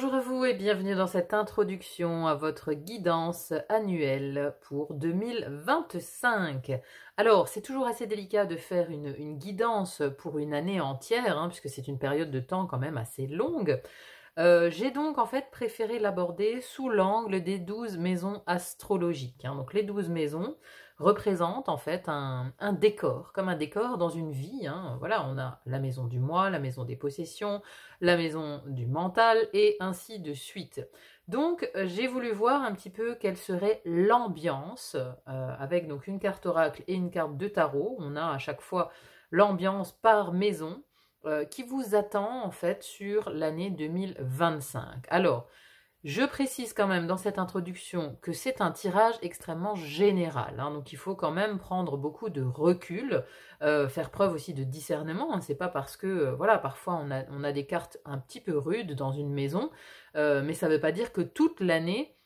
Bonjour à vous et bienvenue dans cette introduction à votre guidance annuelle pour 2025. Alors, c'est toujours assez délicat de faire une guidance pour une année entière, puisque c'est une période de temps quand même assez longue. J'ai donc en fait préféré l'aborder sous l'angle des 12 maisons astrologiques. Donc les 12 maisons représentent en fait un décor, comme un décor dans une vie. Voilà, on a la maison du moi, la maison des possessions, la maison du mental et ainsi de suite. Donc j'ai voulu voir un petit peu quelle serait l'ambiance avec donc une carte oracle et une carte de tarot. On a à chaque fois l'ambiance par maison qui vous attend en fait sur l'année 2025. Alors, je précise quand même dans cette introduction que c'est un tirage extrêmement général, donc il faut quand même prendre beaucoup de recul, faire preuve aussi de discernement. C'est pas parce que, voilà, parfois on a des cartes un petit peu rudes dans une maison, mais ça veut pas dire que toute l'année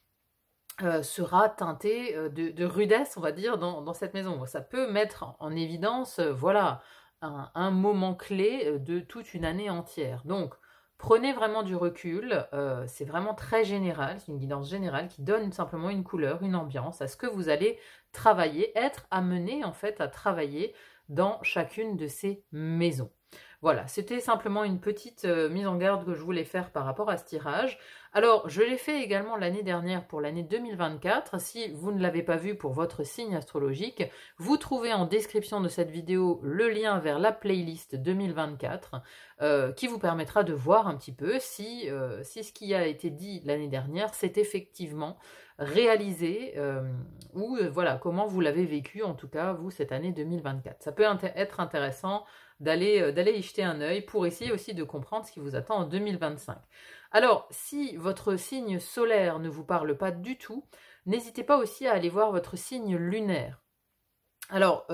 sera teintée de rudesse, on va dire, dans cette maison. Ça peut mettre en évidence, voilà, un moment clé de toute une année entière. Donc, prenez vraiment du recul, c'est vraiment très général, c'est une guidance générale qui donne simplement une couleur, une ambiance à ce que vous allez travailler, être amené en fait à travailler dans chacune de ces maisons. Voilà, c'était simplement une petite mise en garde que je voulais faire par rapport à ce tirage. Alors, je l'ai fait également l'année dernière pour l'année 2024. Si vous ne l'avez pas vu pour votre signe astrologique, vous trouvez en description de cette vidéo le lien vers la playlist 2024 qui vous permettra de voir un petit peu si ce qui a été dit l'année dernière s'est effectivement réalisé ou voilà, comment vous l'avez vécu en tout cas vous cette année 2024. Ça peut être intéressant d'aller y jeter un œil pour essayer aussi de comprendre ce qui vous attend en 2025. Alors, si votre signe solaire ne vous parle pas du tout, n'hésitez pas aussi à aller voir votre signe lunaire. Alors,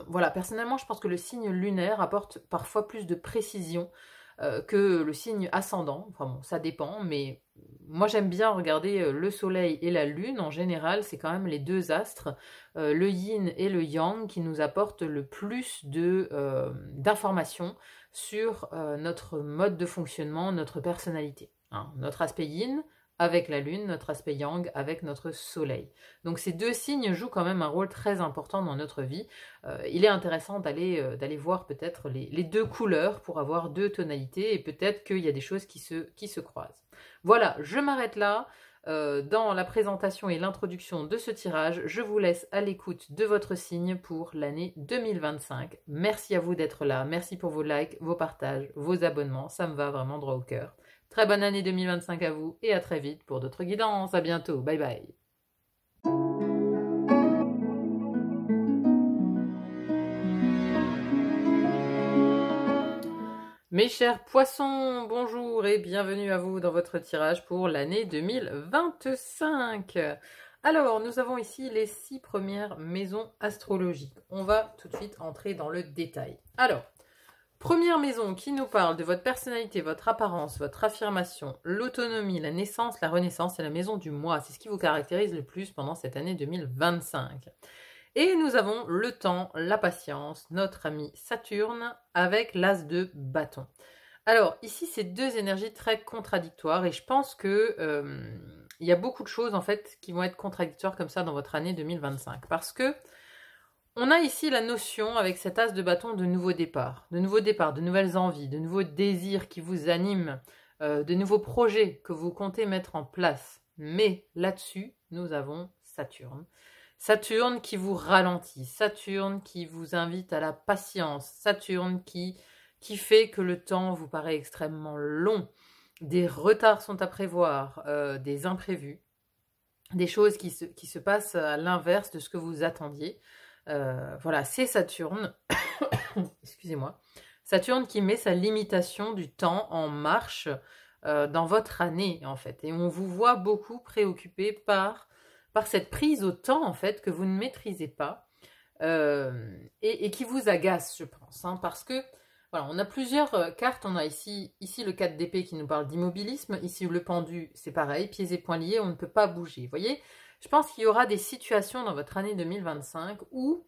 voilà, personnellement, je pense que le signe lunaire apporte parfois plus de précision que le signe ascendant. Enfin bon, ça dépend, mais moi j'aime bien regarder le soleil et la lune. En général, c'est quand même les deux astres, le yin et le yang, qui nous apportent le plus d'informations sur notre mode de fonctionnement, notre personnalité. Notre aspect yin avec la lune, notre aspect yang avec notre soleil. Donc ces deux signes jouent quand même un rôle très important dans notre vie. Il est intéressant d'aller voir peut-être les deux couleurs pour avoir deux tonalités et peut-être qu'il y a des choses qui se croisent. Voilà, je m'arrête là. Dans la présentation et l'introduction de ce tirage, je vous laisse à l'écoute de votre signe pour l'année 2025. Merci à vous d'être là, merci pour vos likes, vos partages, vos abonnements, ça me va vraiment droit au cœur. Très bonne année 2025 à vous et à très vite pour d'autres guidances. À bientôt. Bye bye. Mes chers poissons, bonjour et bienvenue à vous dans votre tirage pour l'année 2025. Alors, nous avons ici les 6 premières maisons astrologiques. On va tout de suite entrer dans le détail. Alors, première maison qui nous parle de votre personnalité, votre apparence, votre affirmation, l'autonomie, la naissance, la renaissance et la maison du moi. C'est ce qui vous caractérise le plus pendant cette année 2025. Et nous avons le temps, la patience, notre ami Saturne avec l'as de bâton. Alors ici, c'est deux énergies très contradictoires et je pense que il y a beaucoup de choses en fait qui vont être contradictoires comme ça dans votre année 2025 parce que on a ici la notion, avec cet as de bâton, de nouveaux départs, de nouvelles envies, de nouveaux désirs qui vous animent, de nouveaux projets que vous comptez mettre en place. Mais là-dessus, nous avons Saturne. Saturne qui vous ralentit, Saturne qui vous invite à la patience, Saturne qui fait que le temps vous paraît extrêmement long. Des retards sont à prévoir, des imprévus, des choses qui se passent à l'inverse de ce que vous attendiez. Voilà, c'est Saturne, excusez-moi, Saturne qui met sa limitation du temps en marche dans votre année, en fait. Et on vous voit beaucoup préoccupé par cette prise au temps, en fait, que vous ne maîtrisez pas et qui vous agace, je pense. Parce que, voilà, on a plusieurs cartes. On a ici le 4 d'épée qui nous parle d'immobilisme. Ici, le pendu, c'est pareil, pieds et poings liés, on ne peut pas bouger. Vous voyez ? Je pense qu'il y aura des situations dans votre année 2025 où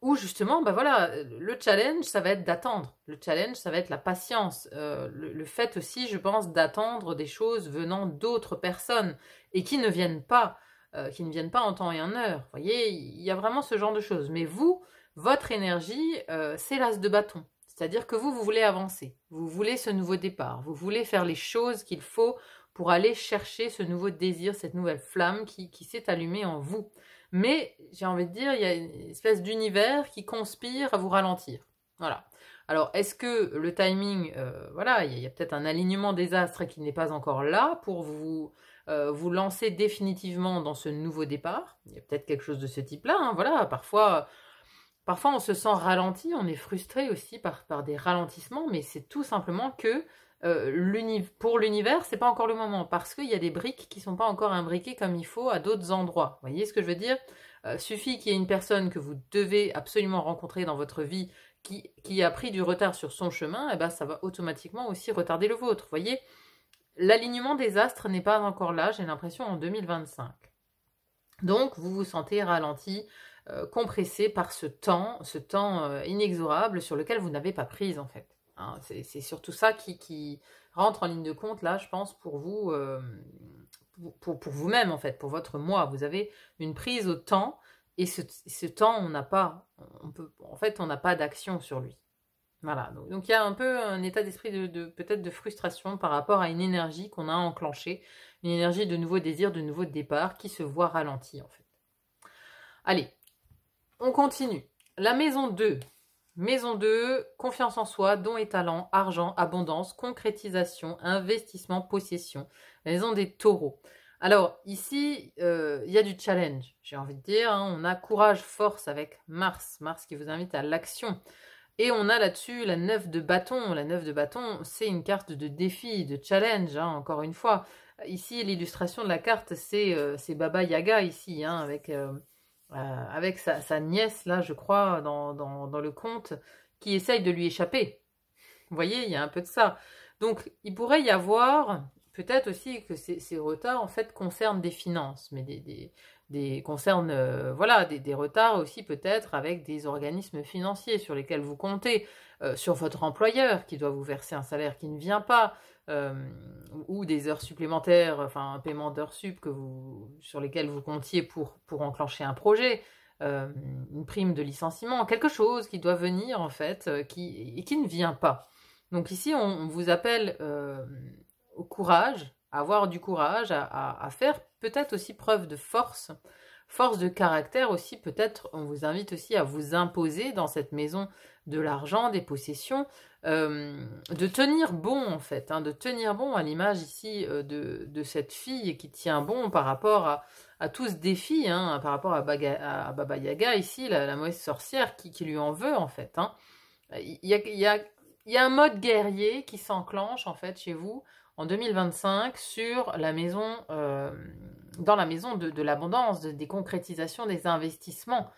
Ou justement, ben voilà, le challenge, ça va être d'attendre. Le challenge, ça va être la patience. Le fait aussi, je pense, d'attendre des choses venant d'autres personnes et qui ne viennent pas en temps et en heure. Vous voyez, il y a vraiment ce genre de choses. Mais vous, votre énergie, c'est l'as de bâton. C'est-à-dire que vous voulez avancer. Vous voulez ce nouveau départ. Vous voulez faire les choses qu'il faut pour aller chercher ce nouveau désir, cette nouvelle flamme qui s'est allumée en vous. Mais j'ai envie de dire, il y a une espèce d'univers qui conspire à vous ralentir. Voilà. Alors, est-ce que le timing, voilà, il y a peut-être un alignement des astres qui n'est pas encore là pour vous lancer définitivement dans ce nouveau départ? Il y a peut-être quelque chose de ce type-là, hein, voilà. Parfois, on se sent ralenti, on est frustré aussi par des ralentissements, mais c'est tout simplement que pour l'univers, c'est pas encore le moment, parce qu'il y a des briques qui sont pas encore imbriquées comme il faut à d'autres endroits. Vous voyez ce que je veux dire? Suffit qu'il y ait une personne que vous devez absolument rencontrer dans votre vie qui a pris du retard sur son chemin, et ben ça va automatiquement aussi retarder le vôtre. Vous voyez? L'alignement des astres n'est pas encore là, j'ai l'impression, en 2025. Donc, vous vous sentez ralenti, compressé par ce temps inexorable sur lequel vous n'avez pas prise, en fait. Hein, c'est surtout ça qui rentre en ligne de compte, là, je pense, pour vous, pour vous-même, en fait, pour votre moi. Vous avez une prise au temps, et ce temps, on n'a pas, en fait, on n'a pas d'action sur lui. Voilà, donc il y a un peu un état d'esprit peut-être de frustration par rapport à une énergie qu'on a enclenchée, une énergie de nouveau désir, de nouveau départ qui se voit ralentie, en fait. Allez, on continue. La maison 2. Maison 2, confiance en soi, dons et talents, argent, abondance, concrétisation, investissement, possession. La maison des taureaux. Alors, ici, il y a du challenge, j'ai envie de dire. Hein. On a courage, force avec Mars. Mars qui vous invite à l'action. Et on a là-dessus la 9 de bâton. La 9 de bâton, c'est une carte de défi, de challenge, hein, encore une fois. Ici, l'illustration de la carte, c'est Baba Yaga, ici, hein, avec sa nièce, là, je crois, dans le conte, qui essaye de lui échapper. Vous voyez, il y a un peu de ça. Donc, il pourrait y avoir, peut-être aussi que ces retards, en fait, concernent des finances, mais concernent voilà, des retards aussi peut-être avec des organismes financiers sur lesquels vous comptez, sur votre employeur qui doit vous verser un salaire qui ne vient pas, ou des heures supplémentaires, enfin un paiement d'heures sup sur lesquelles vous comptiez pour enclencher un projet, une prime de licenciement, quelque chose qui doit venir en fait, et qui ne vient pas. Donc ici, on vous appelle au courage, à avoir du courage, à faire peut-être aussi preuve de force de caractère aussi, peut-être on vous invite aussi à vous imposer dans cette maison de l'argent, des possessions, de tenir bon en fait, hein, de tenir bon à l'image ici de cette fille qui tient bon par rapport à tout ce défi, hein, par rapport à Baba Yaga ici, la mauvaise sorcière qui lui en veut en fait. Hein. Il y a un mode guerrier qui s'enclenche en fait chez vous en 2025 sur la maison, dans la maison de l'abondance, des concrétisations, des investissements.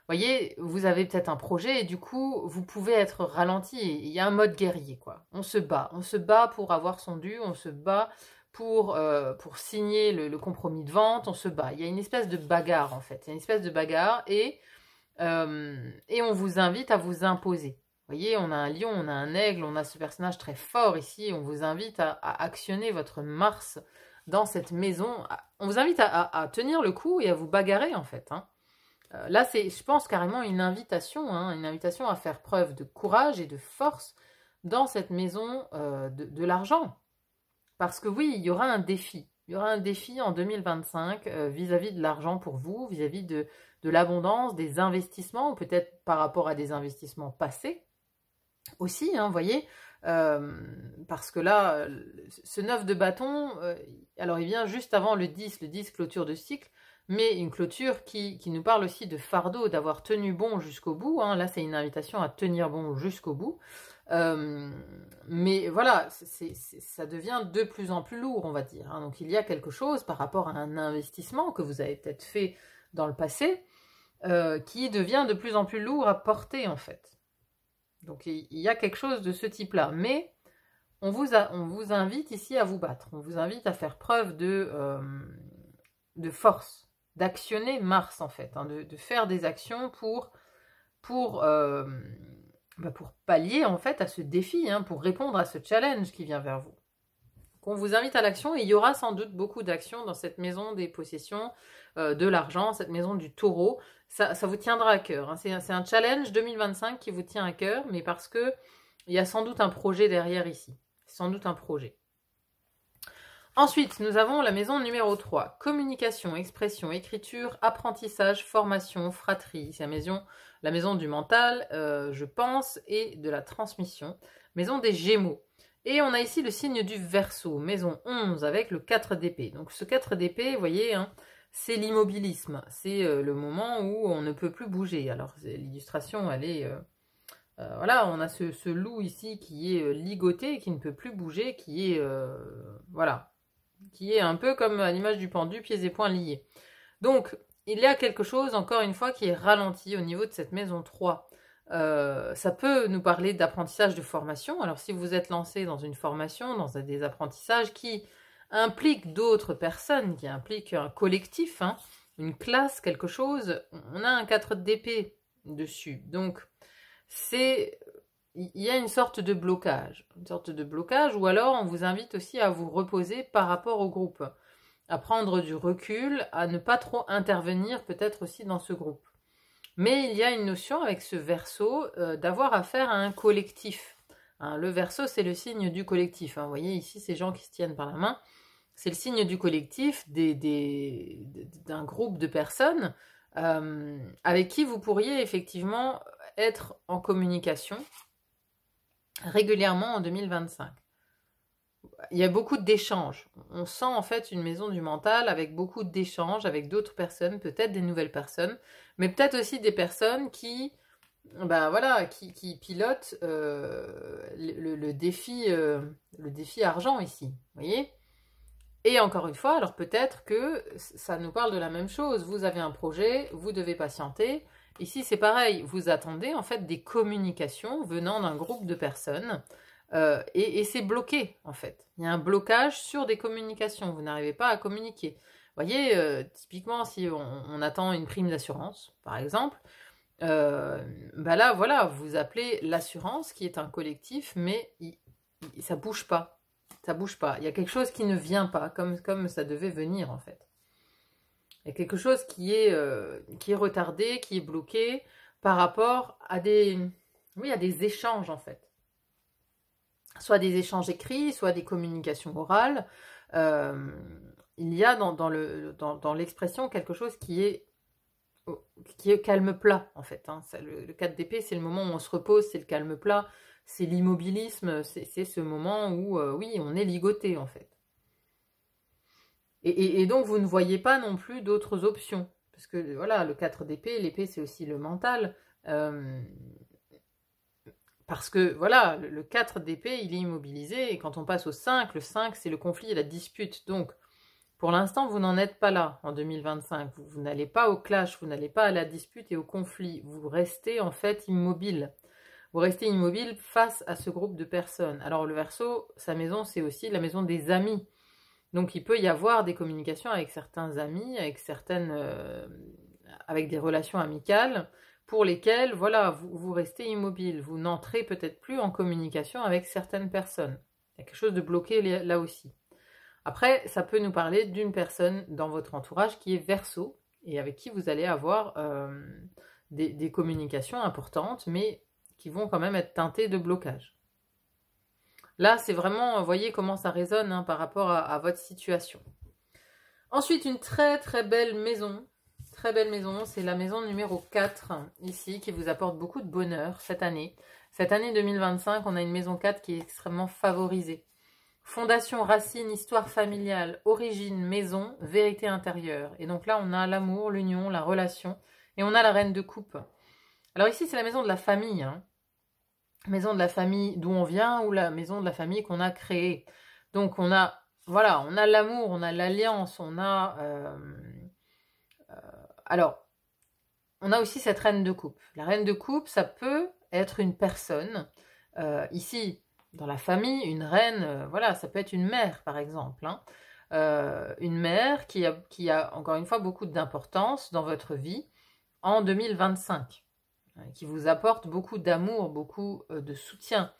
Vous voyez, vous avez peut-être un projet et du coup, vous pouvez être ralenti. Il y a un mode guerrier, quoi. On se bat pour avoir son dû, on se bat pour signer le compromis de vente, on se bat. Il y a une espèce de bagarre, en fait. Il y a une espèce de bagarre et on vous invite à vous imposer. Vous voyez, on a un lion, on a un aigle, on a ce personnage très fort ici. On vous invite à actionner votre Mars dans cette maison. On vous invite à tenir le coup et à vous bagarrer, en fait. Hein. Là, c'est, je pense, carrément une invitation à faire preuve de courage et de force dans cette maison de l'argent. Parce que oui, il y aura un défi. Il y aura un défi en 2025 vis-à-vis de l'argent pour vous, vis-à-vis de l'abondance, des investissements, ou peut-être par rapport à des investissements passés aussi, hein, vous voyez, parce que là, ce 9 de bâton, alors il vient juste avant le 10 clôture de cycle, mais une clôture qui nous parle aussi de fardeau, d'avoir tenu bon jusqu'au bout, hein. Là c'est une invitation à tenir bon jusqu'au bout, mais voilà, ça devient de plus en plus lourd, on va dire, hein. Donc il y a quelque chose par rapport à un investissement que vous avez peut-être fait dans le passé, qui devient de plus en plus lourd à porter en fait. Donc il y a quelque chose de ce type-là, mais on vous invite ici à vous battre, on vous invite à faire preuve de force, d'actionner Mars en fait, hein, de faire des actions pour pour pallier en fait à ce défi, hein, pour répondre à ce challenge qui vient vers vous. On vous invite à l'action et il y aura sans doute beaucoup d'actions dans cette maison des possessions, de l'argent, cette maison du taureau. Ça vous tiendra à cœur, hein. C'est un challenge 2025 qui vous tient à cœur, mais parce que il y a sans doute un projet derrière ici. Sans doute un projet. Ensuite, nous avons la maison numéro 3. Communication, expression, écriture, apprentissage, formation, fratrie. C'est la maison du mental, je pense, et de la transmission. Maison des Gémeaux. Et on a ici le signe du Verseau, maison 11 avec le 4 d'épée. Donc ce 4 d'épée, vous voyez, hein, c'est l'immobilisme. C'est le moment où on ne peut plus bouger. Alors l'illustration, elle est... voilà, on a ce loup ici qui est ligoté, qui ne peut plus bouger, qui est... voilà, qui est un peu comme à l'image du pendu, pieds et poings liés. Donc, il y a quelque chose, encore une fois, qui est ralenti au niveau de cette maison 3. Ça peut nous parler d'apprentissage de formation. Alors, si vous êtes lancé dans une formation, dans des apprentissages qui impliquent d'autres personnes, qui impliquent un collectif, hein, une classe, quelque chose, on a un 4 d'épée dessus. Donc, il y a une sorte de blocage. Ou alors on vous invite aussi à vous reposer par rapport au groupe, à prendre du recul, à ne pas trop intervenir peut-être aussi dans ce groupe. Mais il y a une notion avec ce Verseau d'avoir affaire à un collectif. Hein, le Verseau, c'est le signe du collectif. Hein. Vous voyez ici ces gens qui se tiennent par la main. C'est le signe du collectif, d'un groupe de personnes avec qui vous pourriez effectivement être en communication régulièrement en 2025. Il y a beaucoup d'échanges. On sent en fait une maison du mental avec beaucoup d'échanges avec d'autres personnes, peut-être des nouvelles personnes, mais peut-être aussi des personnes qui pilotent le défi argent ici. Vous voyez ? Et encore une fois, alors peut-être que ça nous parle de la même chose. Vous avez un projet, vous devez patienter. Ici, c'est pareil. Vous attendez en fait des communications venant d'un groupe de personnes et c'est bloqué en fait. Il y a un blocage sur des communications. Vous n'arrivez pas à communiquer. Vous voyez, typiquement, si on attend une prime d'assurance, par exemple, là, voilà, vous appelez l'assurance qui est un collectif, mais ça bouge pas. Ça bouge pas. Il y a quelque chose qui ne vient pas, comme ça devait venir en fait. Il y a quelque chose qui est retardé, qui est bloqué par rapport à des échanges en fait. Soit des échanges écrits, soit des communications orales. Il y a dans l'expression quelque chose qui est calme plat en fait. Hein. Le 4 d'épée, c'est le moment où on se repose, c'est le calme plat. C'est l'immobilisme, c'est ce moment où, oui, on est ligoté, en fait. Et donc, vous ne voyez pas non plus d'autres options. Parce que, voilà, le 4 d'épée, l'épée, c'est aussi le mental. Parce que, voilà, le 4 d'épée, il est immobilisé. Et quand on passe au 5, le 5, c'est le conflit et la dispute. Donc, pour l'instant, vous n'en êtes pas là, en 2025. Vous n'allez pas au clash, vous n'allez pas à la dispute et au conflit. Vous restez, en fait, immobile. Vous restez immobile face à ce groupe de personnes. Alors le Verseau, sa maison, c'est aussi la maison des amis. Donc il peut y avoir des communications avec certains amis, avec des relations amicales, pour lesquelles, voilà, vous restez immobile. Vous n'entrez peut-être plus en communication avec certaines personnes. Il y a quelque chose de bloqué là aussi. Après, ça peut nous parler d'une personne dans votre entourage qui est Verseau, et avec qui vous allez avoir des communications importantes, mais qui vont quand même être teintées de blocage. Là, c'est vraiment, voyez comment ça résonne hein, par rapport à votre situation. Ensuite, une très très belle maison. Très belle maison, c'est la maison numéro 4, ici, qui vous apporte beaucoup de bonheur cette année. Cette année 2025, on a une maison 4 qui est extrêmement favorisée. Fondation, racine, histoire familiale, origine, maison, vérité intérieure. Et donc là, on a l'amour, l'union, la relation, et on a la reine de coupe. Alors ici, c'est la maison de la famille, hein. Maison de la famille d'où on vient ou la maison de la famille qu'on a créée. Donc on a l'amour, on a l'alliance, on a alors on a aussi cette reine de coupe. La reine de coupe, ça peut être une personne ici dans la famille, une reine, voilà, ça peut être une mère par exemple, hein. Une mère qui a encore une fois beaucoup d'importance dans votre vie en 2025. qui vous apporte beaucoup d'amour, beaucoup de soutien,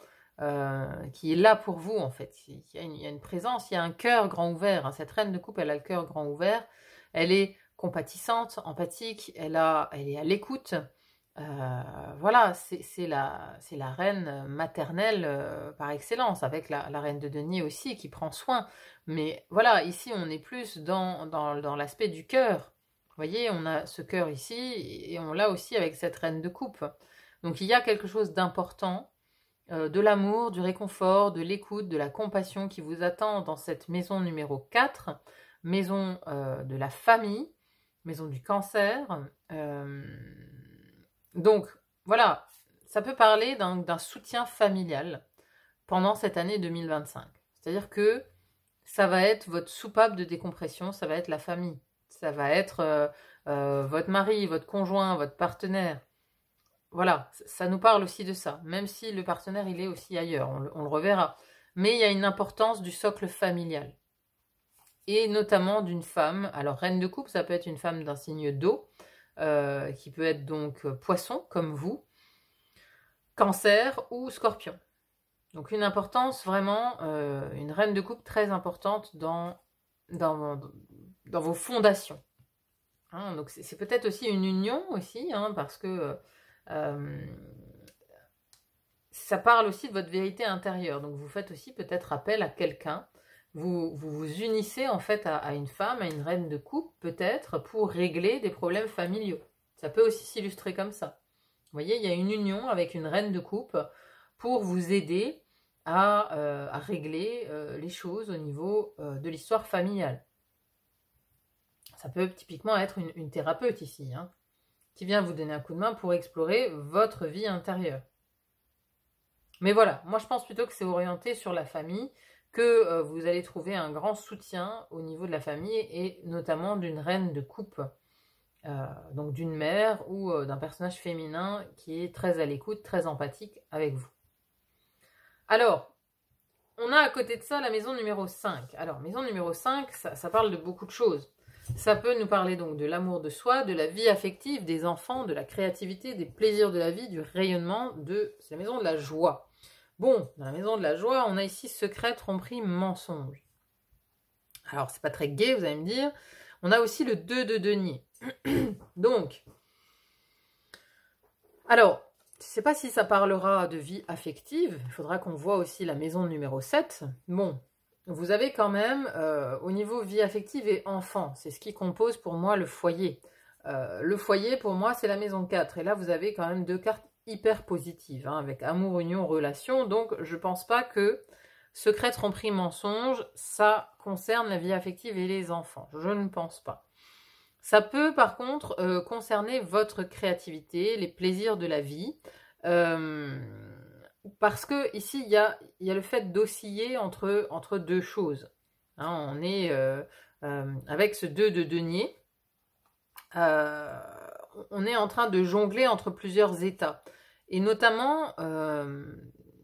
qui est là pour vous en fait. Il y a une présence, il y a un cœur grand ouvert, hein. Cette reine de coupe, elle a le cœur grand ouvert, elle est compatissante, empathique, elle est à l'écoute. Voilà, c'est la reine maternelle par excellence, avec la reine de denier aussi qui prend soin. Mais voilà, ici on est plus dans l'aspect du cœur. Vous voyez, on a ce cœur ici et on l'a aussi avec cette reine de coupe. Donc il y a quelque chose d'important, de l'amour, du réconfort, de l'écoute, de la compassion qui vous attend dans cette maison numéro 4, maison de la famille, maison du cancer. Donc, voilà, ça peut parler d'un soutien familial pendant cette année 2025. C'est-à-dire que ça va être votre soupape de décompression, ça va être la famille. Ça va être votre mari, votre conjoint, votre partenaire. Voilà, ça nous parle aussi de ça. Même si le partenaire, il est aussi ailleurs, on le reverra. Mais il y a une importance du socle familial. Et notamment d'une femme. Alors, reine de coupe, ça peut être une femme d'un signe d'eau. Qui peut être donc poisson, comme vous, cancer ou scorpion. Donc une importance vraiment, une reine de coupe très importante dans vos fondations. Hein, donc c'est peut-être aussi une union aussi, hein, parce que ça parle aussi de votre vérité intérieure. Donc vous faites aussi peut-être appel à quelqu'un. Vous unissez en fait à une femme, à une reine de coupe, peut-être, pour régler des problèmes familiaux. Ça peut aussi s'illustrer comme ça. Vous voyez, il y a une union avec une reine de coupe pour vous aider à régler les choses au niveau de l'histoire familiale. Ça peut typiquement être une thérapeute ici, hein, qui vient vous donner un coup de main pour explorer votre vie intérieure. Mais voilà, moi je pense plutôt que c'est orienté sur la famille, que vous allez trouver un grand soutien au niveau de la famille et notamment d'une reine de coupe, donc d'une mère ou d'un personnage féminin qui est très à l'écoute, très empathique avec vous. Alors, on a à côté de ça la maison numéro 5. Alors, maison numéro 5, ça parle de beaucoup de choses. Ça peut nous parler donc de l'amour de soi, de la vie affective, des enfants, de la créativité, des plaisirs de la vie, du rayonnement, c'est la maison de la joie. Bon, dans la maison de la joie, on a ici secret, tromperie, mensonge. Alors, c'est pas très gai, vous allez me dire. On a aussi le 2 de denier. Donc, alors, je ne sais pas si ça parlera de vie affective. Il faudra qu'on voit aussi la maison numéro 7. Bon, vous avez quand même, au niveau vie affective et enfant, c'est ce qui compose pour moi le foyer. Le foyer, pour moi, c'est la maison 4. Et là, vous avez quand même 2 cartes hyper positive, hein, avec amour, union, relation. Donc, je pense pas que secret, tromperie, mensonge, ça concerne la vie affective et les enfants. Je ne pense pas. Ça peut, par contre, concerner votre créativité, les plaisirs de la vie. Parce que ici, il y a le fait d'osciller entre deux choses. Hein, on est avec ce 2 de denier. On est en train de jongler entre plusieurs états. Et notamment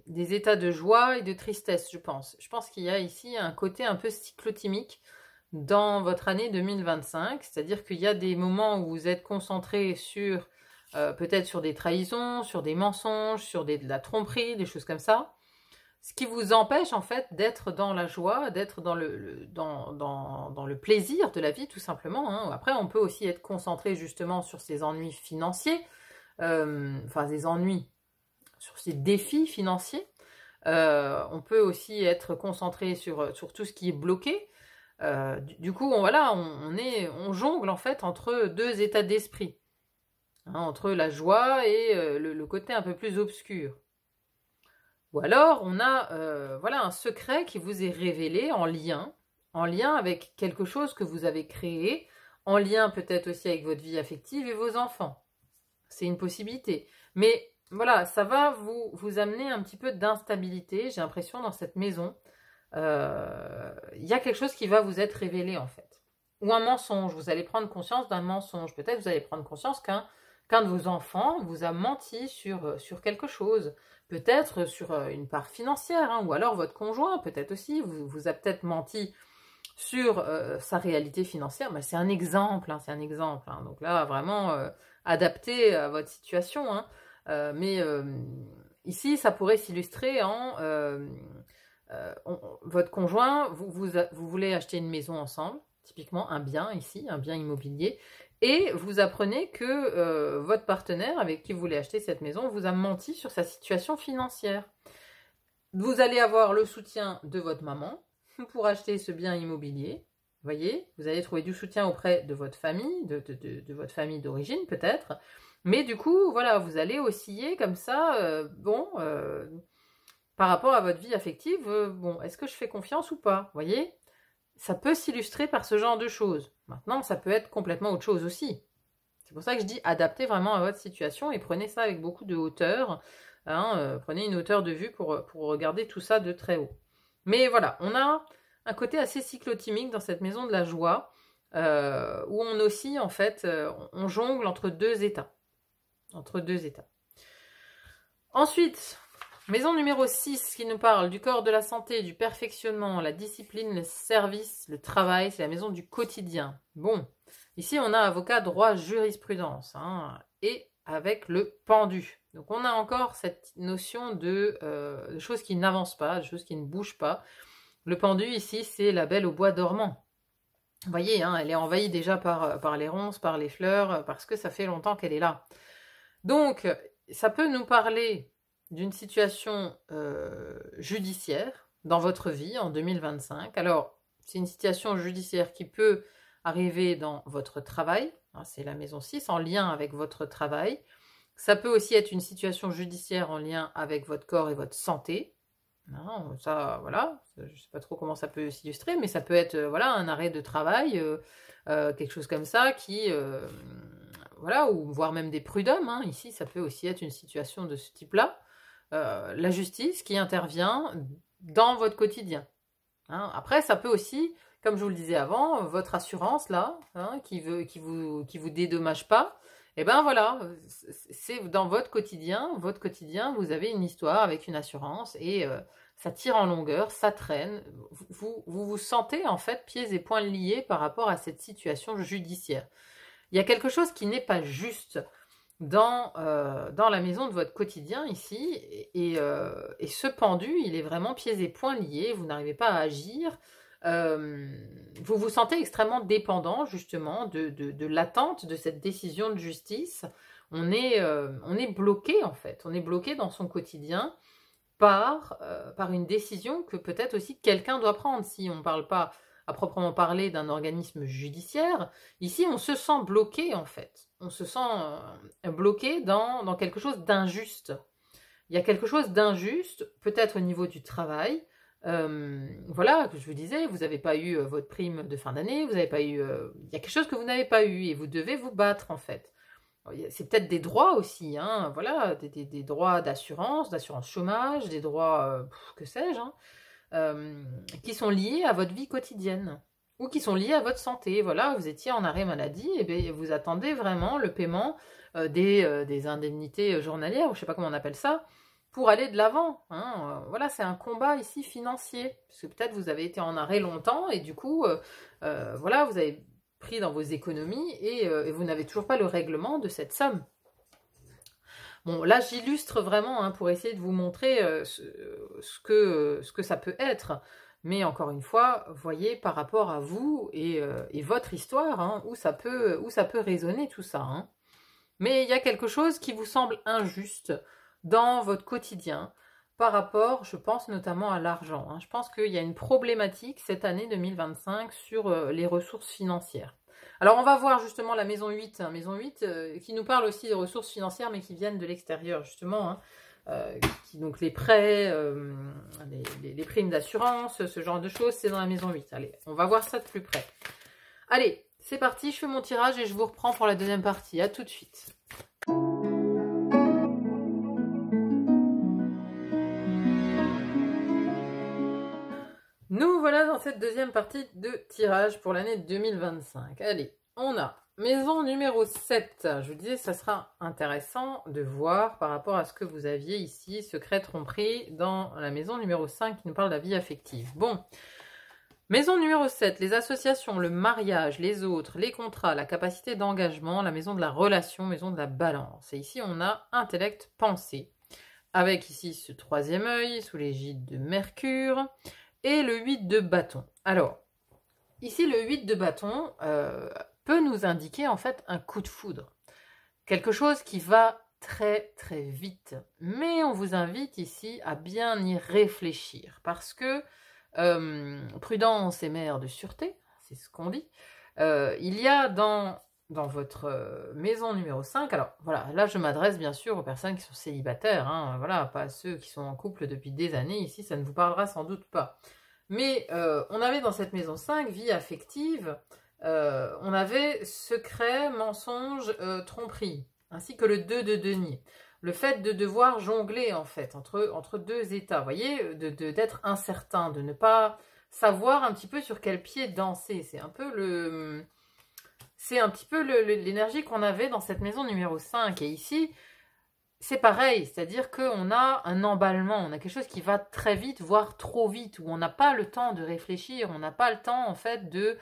des états de joie et de tristesse, je pense. Je pense qu'il y a ici un côté un peu cyclotimique dans votre année 2025. C'est-à-dire qu'il y a des moments où vous êtes concentré sur peut-être sur des trahisons, sur des mensonges, sur de la tromperie, des choses comme ça. Ce qui vous empêche en fait d'être dans la joie, d'être dans le plaisir de la vie tout simplement. Hein. Après, on peut aussi être concentré justement sur ses ennuis financiers, enfin des ennuis, sur ses défis financiers. On peut aussi être concentré sur tout ce qui est bloqué. Du coup, on jongle en fait entre deux états d'esprit, hein, entre la joie et le côté un peu plus obscur. Ou alors, on a un secret qui vous est révélé en lien avec quelque chose que vous avez créé, en lien peut-être aussi avec votre vie affective et vos enfants. C'est une possibilité. Mais voilà, ça va vous amener un petit peu d'instabilité, j'ai l'impression, dans cette maison. Il y a quelque chose qui va vous être révélé, en fait. Ou un mensonge, vous allez prendre conscience d'un mensonge. Peut-être vous allez prendre conscience qu'un de vos enfants vous a menti sur quelque chose. Peut-être sur une part financière, hein, ou alors votre conjoint, peut-être aussi, vous a peut-être menti sur sa réalité financière. Ben, c'est un exemple, hein, c'est un exemple. Hein. Donc là, vraiment adapté à votre situation. Hein. Ici, ça pourrait s'illustrer en votre conjoint, vous voulez acheter une maison ensemble, typiquement un bien ici, un bien immobilier, et vous apprenez que votre partenaire avec qui vous voulez acheter cette maison vous a menti sur sa situation financière. Vous allez avoir le soutien de votre maman pour acheter ce bien immobilier. Voyez, vous allez trouver du soutien auprès de votre famille, de votre famille d'origine peut-être. Mais du coup, voilà, vous allez osciller comme ça, par rapport à votre vie affective, bon, est-ce que je fais confiance ou pas? Voyez, ça peut s'illustrer par ce genre de choses. Maintenant, ça peut être complètement autre chose aussi. C'est pour ça que je dis adaptez vraiment à votre situation et prenez ça avec beaucoup de hauteur. Prenez une hauteur de vue pour regarder tout ça de très haut. Mais voilà, on a un côté assez cyclotimique dans cette maison de la joie, où on oscille en fait, on jongle entre deux états. Ensuite, maison numéro 6 qui nous parle du corps, de la santé, du perfectionnement, la discipline, le service, le travail, c'est la maison du quotidien. Bon, ici on a avocat, droit, jurisprudence, et avec le pendu. Donc on a encore cette notion de choses qui n'avancent pas, de choses qui ne bougent pas. Le pendu ici, c'est la belle au bois dormant. Vous voyez, elle est envahie déjà par les ronces, par les fleurs, parce que ça fait longtemps qu'elle est là. Donc, ça peut nous parler d'une situation judiciaire dans votre vie en 2025. Alors, c'est une situation judiciaire qui peut arriver dans votre travail, c'est la maison 6, en lien avec votre travail. Ça peut aussi être une situation judiciaire en lien avec votre corps et votre santé. Ça, voilà, je ne sais pas trop comment ça peut s'illustrer, mais ça peut être un arrêt de travail, quelque chose comme ça, ou voire même des prud'hommes. Ici, ça peut aussi être une situation de ce type-là. La justice qui intervient dans votre quotidien. Après, ça peut aussi, comme je vous le disais avant, votre assurance là, qui vous dédommage pas. Et ben voilà, c'est dans votre quotidien, vous avez une histoire avec une assurance et ça tire en longueur, ça traîne. Vous sentez en fait pieds et poings liés par rapport à cette situation judiciaire. Il y a quelque chose qui n'est pas juste dans la maison de votre quotidien ici, et ce pendu, il est vraiment pieds et poings liés, vous n'arrivez pas à agir, vous vous sentez extrêmement dépendant justement de l'attente de cette décision de justice. On est bloqué en fait, on est bloqué dans son quotidien par une décision que peut-être aussi quelqu'un doit prendre. Si on ne parle pas à proprement parler d'un organisme judiciaire, ici on se sent bloqué en fait. On se sent bloqué dans quelque chose d'injuste. Il y a quelque chose d'injuste, peut-être au niveau du travail. Voilà, je vous disais, vous n'avez pas eu votre prime de fin d'année, vous n'avez pas eu... il y a quelque chose que vous n'avez pas eu et vous devez vous battre en fait. C'est peut-être des droits aussi, voilà, des droits d'assurance chômage, des droits, que sais-je, qui sont liés à votre vie quotidienne ou qui sont liés à votre santé. Voilà, vous étiez en arrêt maladie, et bien vous attendez vraiment le paiement des indemnités journalières, ou je ne sais pas comment on appelle ça, pour aller de l'avant. Voilà, c'est un combat ici financier, parce que peut-être vous avez été en arrêt longtemps et du coup, voilà, vous avez pris dans vos économies et vous n'avez toujours pas le règlement de cette somme. Bon, là, j'illustre vraiment pour essayer de vous montrer ce que ça peut être. Mais encore une fois, voyez par rapport à vous et votre histoire, où ça peut résonner tout ça. Mais il y a quelque chose qui vous semble injuste dans votre quotidien par rapport, je pense notamment à l'argent. Je pense qu'il y a une problématique cette année 2025 sur les ressources financières. Alors on va voir justement la maison 8, maison 8 qui nous parle aussi des ressources financières mais qui viennent de l'extérieur justement, donc les prêts, les primes d'assurance, ce genre de choses, c'est dans la maison 8. Allez, on va voir ça de plus près. Allez, c'est parti, je fais mon tirage et je vous reprends pour la deuxième partie. À tout de suite. Nous voilà dans cette deuxième partie de tirage pour l'année 2025. Allez, on a maison numéro 7. Je vous disais, ça sera intéressant de voir par rapport à ce que vous aviez ici, secret tromperie, dans la maison numéro 5 qui nous parle de la vie affective. Bon, Maison numéro 7, les associations, le mariage, les autres, les contrats, la capacité d'engagement, la maison de la relation, maison de la balance. Et ici, on a intellect, pensée. Avec ici ce troisième œil, sous l'égide de Mercure, et le 8 de bâton. Alors, ici, le 8 de bâton peut nous indiquer en fait un coup de foudre. Quelque chose qui va très très vite. Mais on vous invite ici à bien y réfléchir, parce que prudence est mère de sûreté, c'est ce qu'on dit. Il y a dans votre maison numéro 5, alors voilà, là je m'adresse bien sûr aux personnes qui sont célibataires, hein, voilà, pas à ceux qui sont en couple depuis des années, ici ça ne vous parlera sans doute pas. Mais on avait dans cette maison 5, vie affective, on avait secret, mensonge, tromperie, ainsi que le 2 de denier. Le fait de devoir jongler en fait entre deux états, vous voyez, d'être incertain, de ne pas savoir un petit peu sur quel pied danser. C'est un peu l'énergie qu'on avait dans cette maison numéro 5. Et ici, c'est pareil, c'est-à-dire qu'on a un emballement, on a quelque chose qui va très vite, voire trop vite, où on n'a pas le temps de réfléchir, on n'a pas le temps en fait de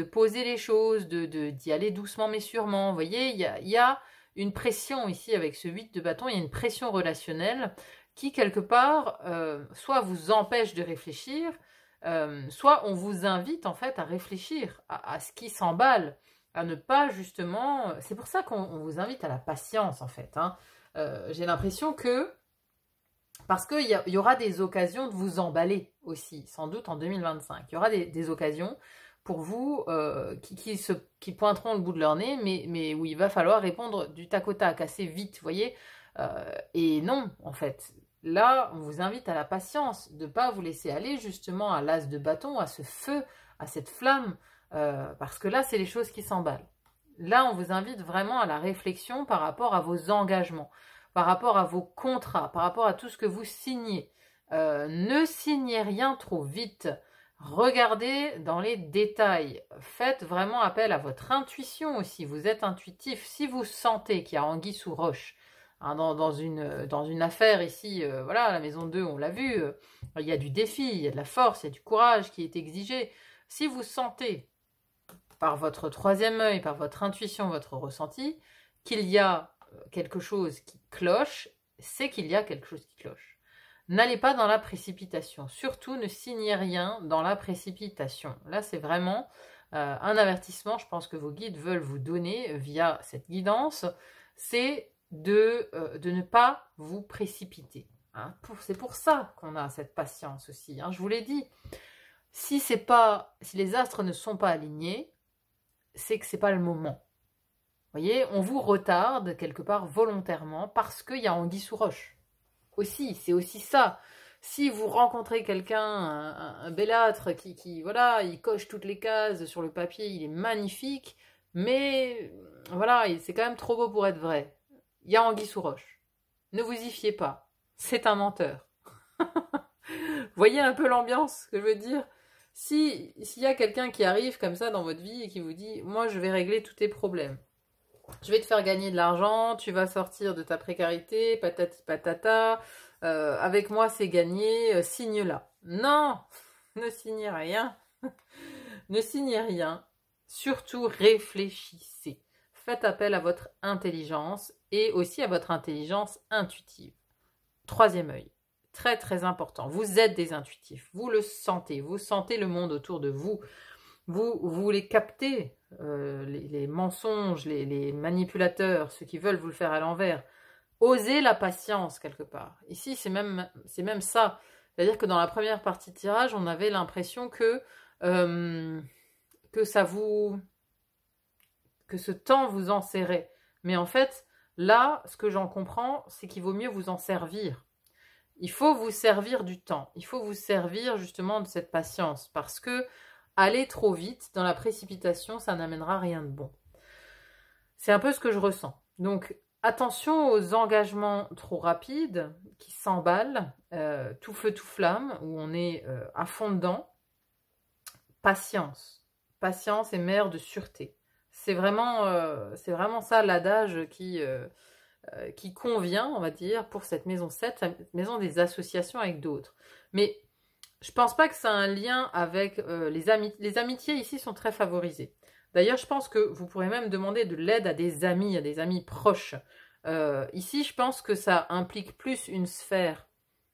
poser les choses, d'y aller doucement mais sûrement. Vous voyez, il y a une pression ici avec ce 8 de bâton, il y a une pression relationnelle qui quelque part soit vous empêche de réfléchir, soit on vous invite en fait à réfléchir à ce qui s'emballe, à ne pas justement... C'est pour ça qu'on vous invite à la patience en fait, hein. J'ai l'impression que, parce qu'il y aura des occasions de vous emballer aussi, sans doute en 2025. Il y aura des occasions pour vous qui pointeront le bout de leur nez, mais où il va falloir répondre du tac au tac, assez vite, vous voyez. Et non, en fait, là, on vous invite à la patience, de ne pas vous laisser aller justement à l'as de bâton, à ce feu, à cette flamme, parce que là, c'est les choses qui s'emballent. Là, on vous invite vraiment à la réflexion par rapport à vos engagements, par rapport à vos contrats, par rapport à tout ce que vous signez. Ne signez rien trop vite. Regardez dans les détails. Faites vraiment appel à votre intuition aussi. Vous êtes intuitif. Si vous sentez qu'il y a anguille sous roche, hein, dans une affaire ici, voilà, la maison 2, on l'a vu, il y a du défi, il y a de la force, il y a du courage qui est exigé. Si vous sentez par votre troisième œil, par votre intuition, votre ressenti, qu'il y a quelque chose qui cloche, c'est qu'il y a quelque chose qui cloche. N'allez pas dans la précipitation. Surtout, ne signez rien dans la précipitation. Là, c'est vraiment un avertissement, je pense que vos guides veulent vous donner via cette guidance, c'est de ne pas vous précipiter. Hein. C'est pour ça qu'on a cette patience aussi. Hein. Je vous l'ai dit, si les astres ne sont pas alignés, c'est que c'est pas le moment. Vous voyez, on vous retarde quelque part volontairement parce qu'il y a anguille sous roche. Aussi, c'est aussi ça. Si vous rencontrez quelqu'un, un belâtre qui voilà, il coche toutes les cases sur le papier, il est magnifique, mais voilà, c'est quand même trop beau pour être vrai. Il y a anguille sous roche. Ne vous y fiez pas. C'est un menteur. Voyez un peu l'ambiance que je veux dire. S'il y a quelqu'un qui arrive comme ça dans votre vie et qui vous dit « Moi, je vais régler tous tes problèmes. Je vais te faire gagner de l'argent, tu vas sortir de ta précarité, patati patata, avec moi c'est gagné, signe là. » Non, ne signez rien. Ne signez rien. Surtout réfléchissez. Faites appel à votre intelligence et aussi à votre intelligence intuitive. Troisième œil. Très très important. Vous êtes des intuitifs. Vous le sentez. Vous sentez le monde autour de vous. Vous les captez, les mensonges, les manipulateurs, ceux qui veulent vous le faire à l'envers. Osez la patience quelque part. Ici, c'est même ça. C'est-à-dire que dans la première partie de tirage, on avait l'impression que ce temps vous enserrait. Mais en fait, là, ce que j'en comprends, c'est qu'il vaut mieux vous en servir. Il faut vous servir du temps. Il faut vous servir justement de cette patience. Parce que aller trop vite dans la précipitation, ça n'amènera rien de bon. C'est un peu ce que je ressens. Donc, attention aux engagements trop rapides qui s'emballent, tout feu, tout flamme, où on est à fond dedans. Patience. Patience est mère de sûreté. C'est vraiment ça l'adage qui convient, on va dire, pour cette maison 7, cette maison des associations avec d'autres. Mais Je pense pas que ça a un lien avec les amis. Les amitiés ici sont très favorisées. D'ailleurs, je pense que vous pourrez même demander de l'aide à des amis proches. Ici, je pense que ça implique plus une sphère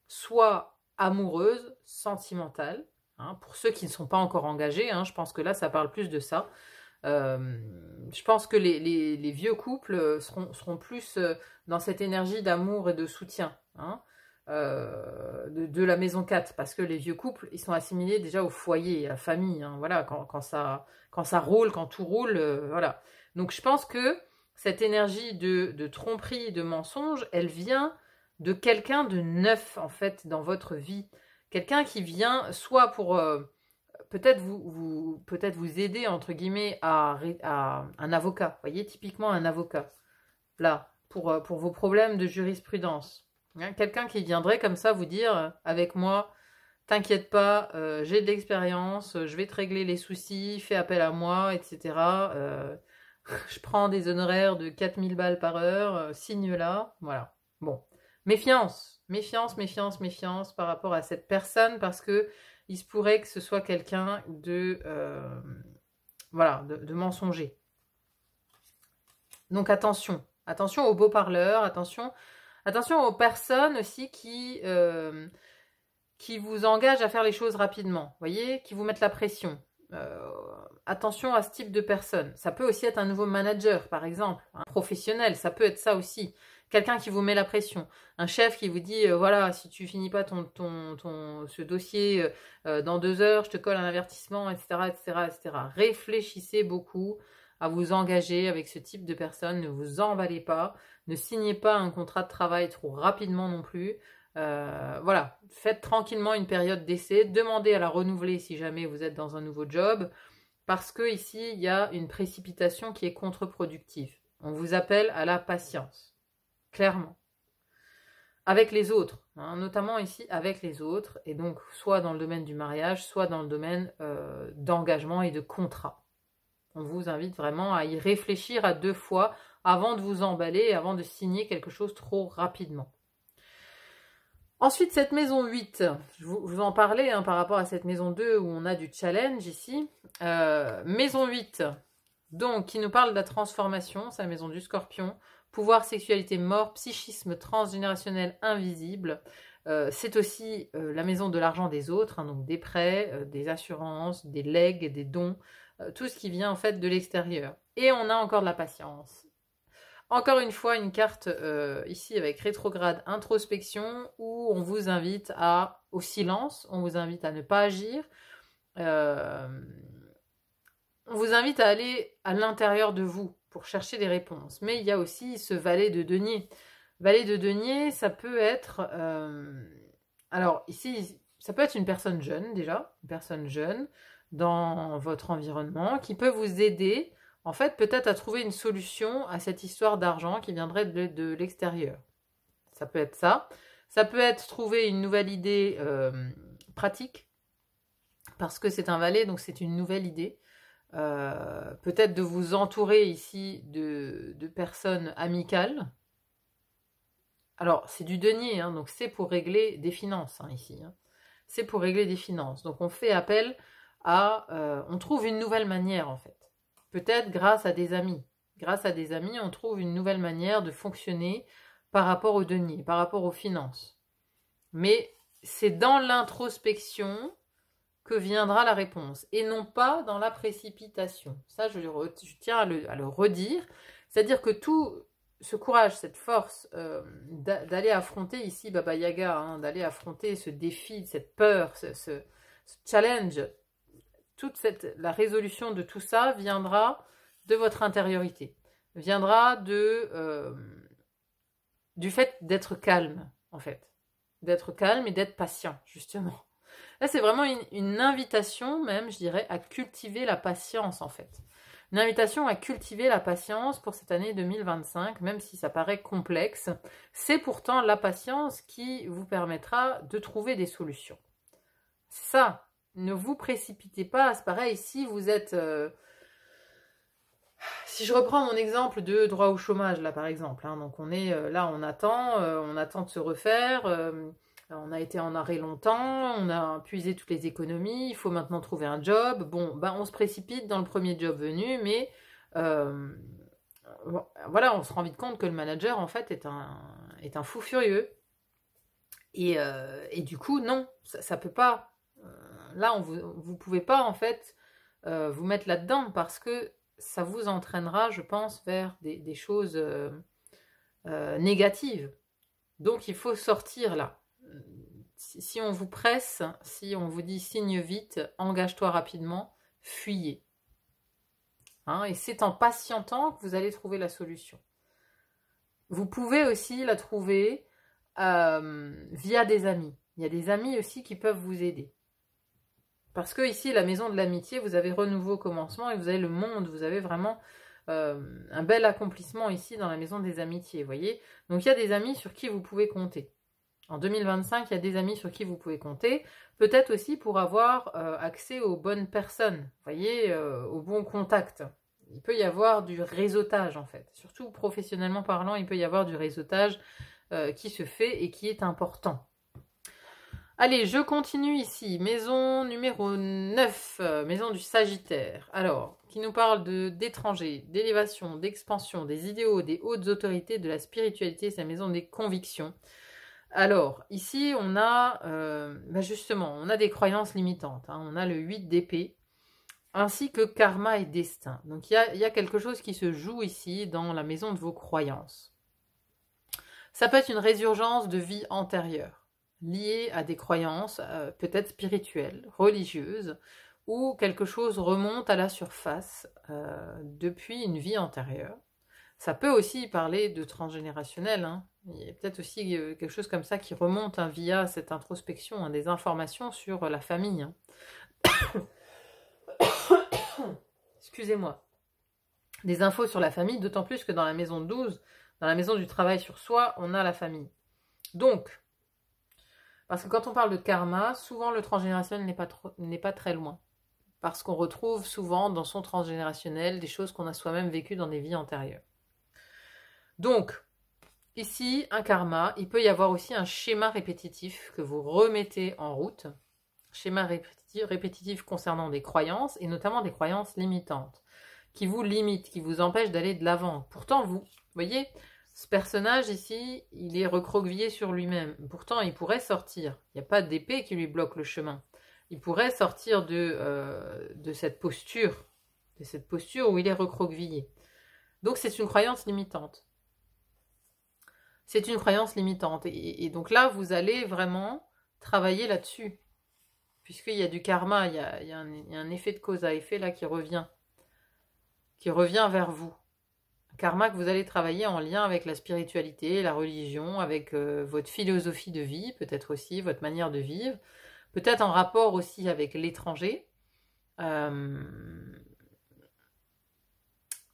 soit amoureuse, sentimentale, hein, pour ceux qui ne sont pas encore engagés, hein, je pense que là, ça parle plus de ça. Je pense que les vieux couples seront plus dans cette énergie d'amour et de soutien, hein, de la maison 4, parce que les vieux couples, ils sont assimilés déjà au foyer, à la famille, hein, voilà, quand ça roule, quand tout roule, voilà. Donc je pense que cette énergie de tromperie, de mensonge, elle vient de quelqu'un de neuf, en fait, dans votre vie. Quelqu'un qui vient soit pour peut-être vous aider, entre guillemets, à un avocat. Vous voyez, typiquement un avocat, là, pour vos problèmes de jurisprudence. Hein, quelqu'un qui viendrait comme ça vous dire, avec moi, t'inquiète pas, j'ai de l'expérience, je vais te régler les soucis, fais appel à moi, etc. Je prends des honoraires de 4000 balles par heure, signe là, voilà. Bon, méfiance, méfiance, méfiance, méfiance par rapport à cette personne, parce que il se pourrait que ce soit quelqu'un voilà, de mensonger. Donc attention, attention aux beaux parleurs, attention aux personnes aussi qui vous engagent à faire les choses rapidement, vous voyez, qui vous mettent la pression. Attention à ce type de personnes. Ça peut aussi être un nouveau manager, par exemple, un professionnel, ça peut être ça aussi. Quelqu'un qui vous met la pression. Un chef qui vous dit, voilà, si tu finis pas ce dossier dans 2 heures, je te colle un avertissement, etc., etc., etc. Réfléchissez beaucoup à vous engager avec ce type de personnes. Ne vous emballez pas. Ne signez pas un contrat de travail trop rapidement non plus. Voilà, faites tranquillement une période d'essai. Demandez à la renouveler si jamais vous êtes dans un nouveau job. Parce que ici, il y a une précipitation qui est contre-productive. On vous appelle à la patience. Clairement. Avec les autres, hein, notamment ici avec les autres, et donc soit dans le domaine du mariage, soit dans le domaine d'engagement et de contrat. On vous invite vraiment à y réfléchir à 2 fois avant de vous emballer et avant de signer quelque chose trop rapidement. Ensuite, cette maison 8, je vous en parlais hein, par rapport à cette maison 2 où on a du challenge ici. Maison 8, donc qui nous parle de la transformation, c'est la maison du scorpion. Pouvoir, sexualité, mort, psychisme transgénérationnel invisible. C'est aussi la maison de l'argent des autres, hein, donc des prêts, des assurances, des legs, des dons, tout ce qui vient en fait de l'extérieur. Et on a encore de la patience. Encore une fois, une carte ici avec rétrograde introspection où on vous invite au silence, on vous invite à ne pas agir. On vous invite à aller à l'intérieur de vous pour chercher des réponses. Mais il y a aussi ce valet de denier. Valet de denier, ça peut être... alors ici, ça peut être une personne jeune déjà, une personne jeune dans votre environnement qui peut vous aider, en fait, peut-être à trouver une solution à cette histoire d'argent qui viendrait de l'extérieur. Ça peut être ça. Ça peut être trouver une nouvelle idée pratique, parce que c'est un valet, donc c'est une nouvelle idée. Peut-être de vous entourer ici de personnes amicales. Alors, c'est du denier, hein, donc c'est pour régler des finances, hein, ici. Hein. C'est pour régler des finances. Donc, on fait appel à... on trouve une nouvelle manière, en fait. Peut-être grâce à des amis. Grâce à des amis, on trouve une nouvelle manière de fonctionner par rapport au denier, par rapport aux finances. Mais c'est dans l'introspection que viendra la réponse, et non pas dans la précipitation. Ça, je tiens à le redire. C'est-à-dire que tout ce courage, cette force d'aller affronter ici Baba Yaga, hein, d'aller affronter ce défi, cette peur, ce challenge, la résolution de tout ça viendra de votre intériorité, viendra du fait d'être calme, en fait. D'être calme et d'être patient, justement. Là, c'est vraiment une invitation, même, je dirais, à cultiver la patience, en fait. Une invitation à cultiver la patience pour cette année 2025, même si ça paraît complexe. C'est pourtant la patience qui vous permettra de trouver des solutions. C'est ça. Ne vous précipitez pas. C'est pareil, si vous êtes... Si je reprends mon exemple de droit au chômage, là, par exemple. Hein, donc, on est là, on attend de se refaire... On a été en arrêt longtemps, on a puisé toutes les économies, il faut maintenant trouver un job. Bon, ben on se précipite dans le premier job venu, mais voilà, on se rend vite compte que le manager, en fait, est un fou furieux. Et du coup, non, ça peut pas. Là, vous pouvez pas, en fait, vous mettre là-dedans, parce que ça vous entraînera, je pense, vers des choses négatives. Donc, il faut sortir là. Si on vous presse, si on vous dit signe vite, engage-toi rapidement, fuyez. Hein, et c'est en patientant que vous allez trouver la solution. Vous pouvez aussi la trouver via des amis. Il y a des amis aussi qui peuvent vous aider. Parce que ici, la maison de l'amitié, vous avez renouveau commencement et vous avez le monde, vous avez vraiment un bel accomplissement ici dans la maison des amitiés, vous voyez. Donc il y a des amis sur qui vous pouvez compter. En 2025, il y a des amis sur qui vous pouvez compter, peut-être aussi pour avoir accès aux bonnes personnes, vous voyez, aux bons contacts. Il peut y avoir du réseautage en fait, surtout professionnellement parlant, il peut y avoir du réseautage qui se fait et qui est important. Allez, je continue ici, maison numéro 9, maison du Sagittaire. Alors, qui nous parle d'étrangers, d'élévation, d'expansion, des idéaux, des hautes autorités, de la spiritualité, c'est la maison des convictions. Alors, ici, on a, justement, on a des croyances limitantes. Hein. On a le 8 d'épée, ainsi que karma et destin. Donc, il y a quelque chose qui se joue ici dans la maison de vos croyances. Ça peut être une résurgence de vie antérieure, liée à des croyances peut-être spirituelles, religieuses, ou quelque chose remonte à la surface depuis une vie antérieure. Ça peut aussi parler de transgénérationnel, hein. Il y a peut-être aussi quelque chose comme ça qui remonte via cette introspection, hein, des informations sur la famille. Hein. Excusez-moi. Des infos sur la famille, d'autant plus que dans la maison 12, dans la maison du travail sur soi, on a la famille. Donc, parce que quand on parle de karma, souvent le transgénérationnel n'est pas très loin. Parce qu'on retrouve souvent dans son transgénérationnel des choses qu'on a soi-même vécues dans des vies antérieures. Donc, ici, un karma, il peut y avoir aussi un schéma répétitif que vous remettez en route. Schéma répétitif concernant des croyances, et notamment des croyances limitantes, qui vous limitent, qui vous empêchent d'aller de l'avant. Pourtant, vous voyez, ce personnage ici, il est recroquevillé sur lui-même. Pourtant, il pourrait sortir. Il n'y a pas d'épée qui lui bloque le chemin. Il pourrait sortir de cette posture où il est recroquevillé. Donc, c'est une croyance limitante. C'est une croyance limitante. Et donc là, vous allez vraiment travailler là-dessus. Puisqu'il y a du karma, il y a un effet de cause à effet là qui revient vers vous. Un karma que vous allez travailler en lien avec la spiritualité, la religion, avec votre philosophie de vie, peut-être aussi votre manière de vivre, peut-être en rapport aussi avec l'étranger.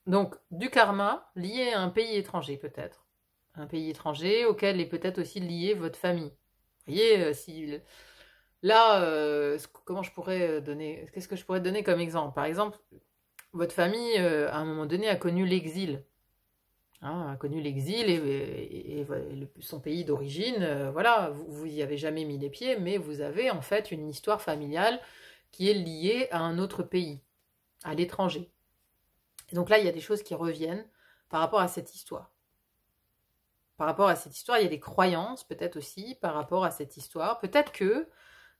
Donc, du karma lié à un pays étranger peut-être. Un pays étranger auquel est peut-être aussi liée votre famille. Vous voyez, si là, comment je pourrais donner, qu'est-ce que je pourrais donner comme exemple? Par exemple, votre famille, à un moment donné, a connu l'exil. Hein, a connu l'exil et son pays d'origine, voilà, vous y avez jamais mis les pieds, mais vous avez en fait une histoire familiale qui est liée à un autre pays, à l'étranger. Et donc là, il y a des choses qui reviennent par rapport à cette histoire. Par rapport à cette histoire, il y a des croyances peut-être aussi par rapport à cette histoire. Peut-être que,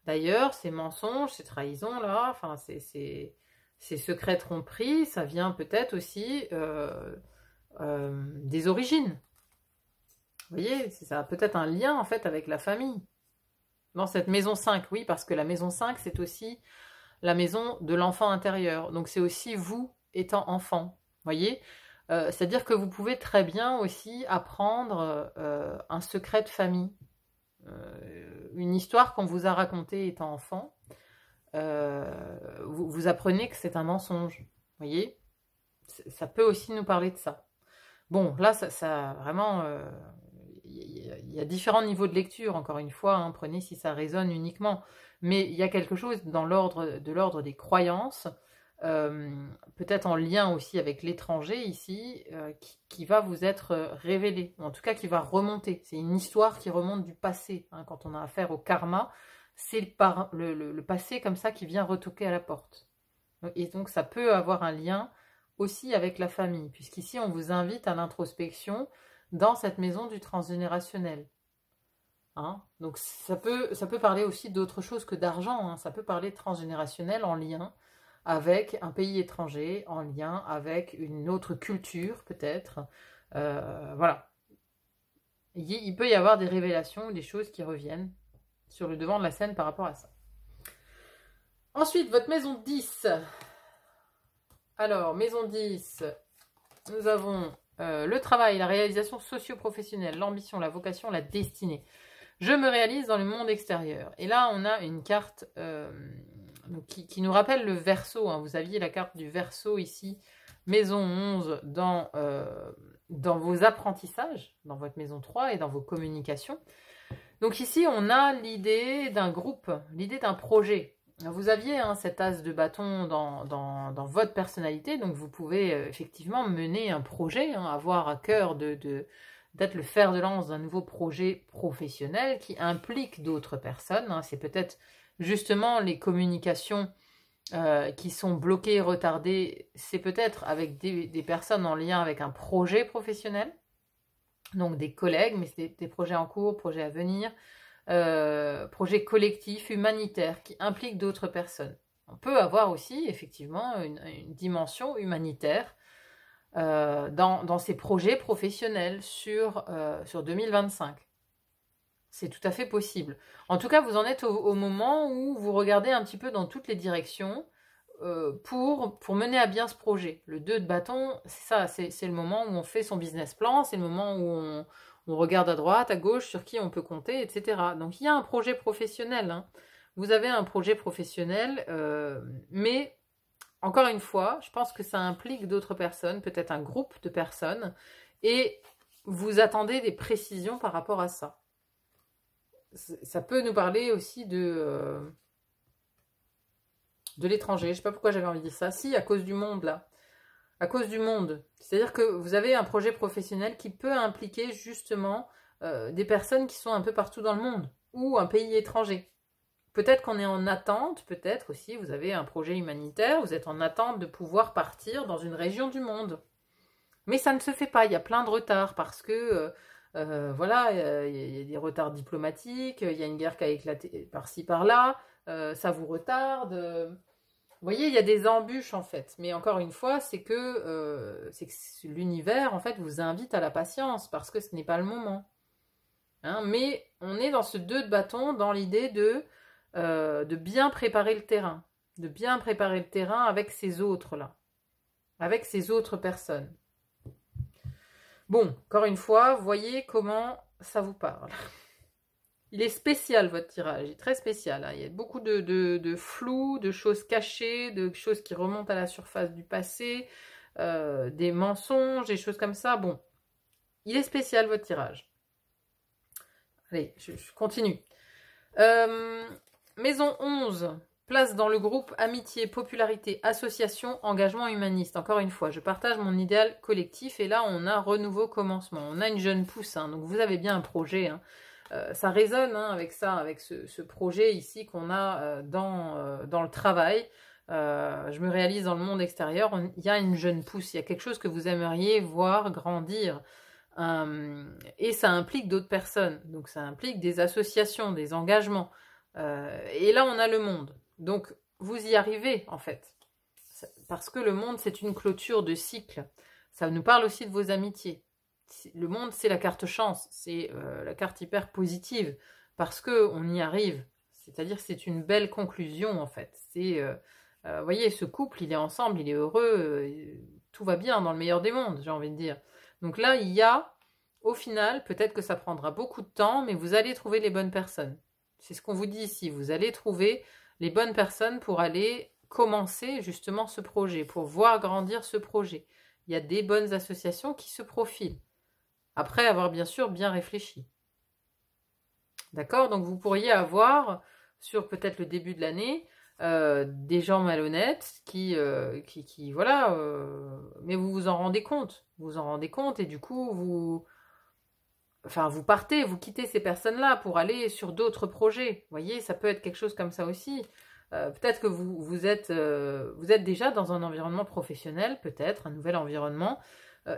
d'ailleurs, ces mensonges, ces trahisons-là, enfin, ces secrets tromperies, ça vient peut-être aussi des origines. Vous voyez, ça a peut-être un lien en fait avec la famille. Dans cette maison 5, oui, parce que la maison 5, c'est aussi la maison de l'enfant intérieur. Donc c'est aussi vous étant enfant. Vous voyez, c'est-à-dire que vous pouvez très bien aussi apprendre un secret de famille. Une histoire qu'on vous a racontée étant enfant. Vous apprenez que c'est un mensonge. Vous voyez, ça peut aussi nous parler de ça. Bon, là, ça vraiment, il y a différents niveaux de lecture, encore une fois, hein, prenez si ça résonne uniquement. Mais il y a quelque chose de l'ordre des croyances peut-être en lien aussi avec l'étranger ici, qui va vous être révélé, ou en tout cas qui va remonter. C'est une histoire qui remonte du passé, hein, quand on a affaire au karma, c'est le passé comme ça qui vient retoquer à la porte. Et donc ça peut avoir un lien aussi avec la famille, puisqu'ici on vous invite à l'introspection dans cette maison du transgénérationnel. Hein, donc ça peut parler aussi d'autre chose que d'argent, hein. Ça peut parler transgénérationnel en lien avec un pays étranger, en lien avec une autre culture peut-être. Voilà. Il peut y avoir des révélations, des choses qui reviennent sur le devant de la scène par rapport à ça. Ensuite, votre maison 10. Alors, maison 10, nous avons le travail, la réalisation socio-professionnelle, l'ambition, la vocation, la destinée. Je me réalise dans le monde extérieur. Et là, on a une carte qui nous rappelle le Verseau. Hein. Vous aviez la carte du Verseau ici, maison 11, dans vos apprentissages, dans votre maison 3 et dans vos communications. Donc ici, on a l'idée d'un groupe, l'idée d'un projet. Vous aviez cet as de bâton dans votre personnalité, donc vous pouvez effectivement mener un projet, hein, avoir à cœur d'être le fer de lance d'un nouveau projet professionnel qui implique d'autres personnes. Hein. C'est peut-être justement les communications qui sont bloquées, retardées, c'est peut-être avec des personnes en lien avec un projet professionnel, donc des collègues, mais c'est des projets en cours, projets à venir, projets collectifs, humanitaires, qui impliquent d'autres personnes. On peut avoir aussi effectivement une dimension humanitaire dans ces projets professionnels sur 2025. C'est tout à fait possible. En tout cas, vous en êtes au moment où vous regardez un petit peu dans toutes les directions pour mener à bien ce projet. Le 2 de bâton, c'est ça, c'est le moment où on fait son business plan, c'est le moment où on regarde à droite, à gauche, sur qui on peut compter, etc. Donc il y a un projet professionnel. Hein. Vous avez un projet professionnel, mais encore une fois, je pense que ça implique d'autres personnes, peut-être un groupe de personnes, et vous attendez des précisions par rapport à ça. Ça peut nous parler aussi de l'étranger. Je ne sais pas pourquoi j'avais envie de dire ça. Si, à cause du monde, là. À cause du monde. C'est-à-dire que vous avez un projet professionnel qui peut impliquer justement des personnes qui sont un peu partout dans le monde, ou un pays étranger. Peut-être qu'on est en attente, peut-être aussi vous avez un projet humanitaire, vous êtes en attente de pouvoir partir dans une région du monde. Mais ça ne se fait pas, il y a plein de retards parce que voilà, il y a des retards diplomatiques, il y a une guerre qui a éclaté par-ci par-là, ça vous retarde. Vous voyez, il y a des embûches en fait. Mais encore une fois, c'est que l'univers en fait vous invite à la patience parce que ce n'est pas le moment. Hein, mais on est dans ce 2 de bâton, dans l'idée de bien préparer le terrain. De bien préparer le terrain avec ces autres-là. Avec ces autres personnes. Bon, encore une fois, voyez comment ça vous parle. Il est spécial, votre tirage. Il est très spécial. Hein. Il y a beaucoup de flou, de choses cachées, de choses qui remontent à la surface du passé, des mensonges, des choses comme ça. Bon, il est spécial, votre tirage. Allez, je continue. Maison 11. Place dans le groupe amitié, popularité, association, engagement humaniste. Encore une fois, je partage mon idéal collectif et là, on a renouveau commencement. On a une jeune pousse, hein, donc vous avez bien un projet. Hein. Ça résonne hein, avec ça, avec ce projet ici qu'on a dans le travail. Je me réalise dans le monde extérieur. Il y a une jeune pousse, il y a quelque chose que vous aimeriez voir grandir. Et ça implique d'autres personnes. Donc ça implique des associations, des engagements. Et là, on a le monde. Donc, vous y arrivez, en fait. Parce que le monde, c'est une clôture de cycle. Ça nous parle aussi de vos amitiés. Le monde, c'est la carte chance. C'est la carte hyper positive. Parce qu'on y arrive. C'est-à-dire que c'est une belle conclusion, en fait. Vous voyez, ce couple, il est ensemble, il est heureux. Tout va bien dans le meilleur des mondes, j'ai envie de dire. Donc là, il y a, au final, peut-être que ça prendra beaucoup de temps, mais vous allez trouver les bonnes personnes. C'est ce qu'on vous dit ici. Vous allez trouver les bonnes personnes pour aller commencer justement ce projet, pour voir grandir ce projet. Il y a des bonnes associations qui se profilent, après avoir bien sûr bien réfléchi. D'accord? Donc vous pourriez avoir, sur peut-être le début de l'année, des gens malhonnêtes voilà, mais vous vous en rendez compte. Vous vous en rendez compte et du coup, vous partez, vous quittez ces personnes-là pour aller sur d'autres projets. Vous voyez, ça peut être quelque chose comme ça aussi. Peut-être que vous êtes déjà dans un environnement professionnel, peut-être, un nouvel environnement,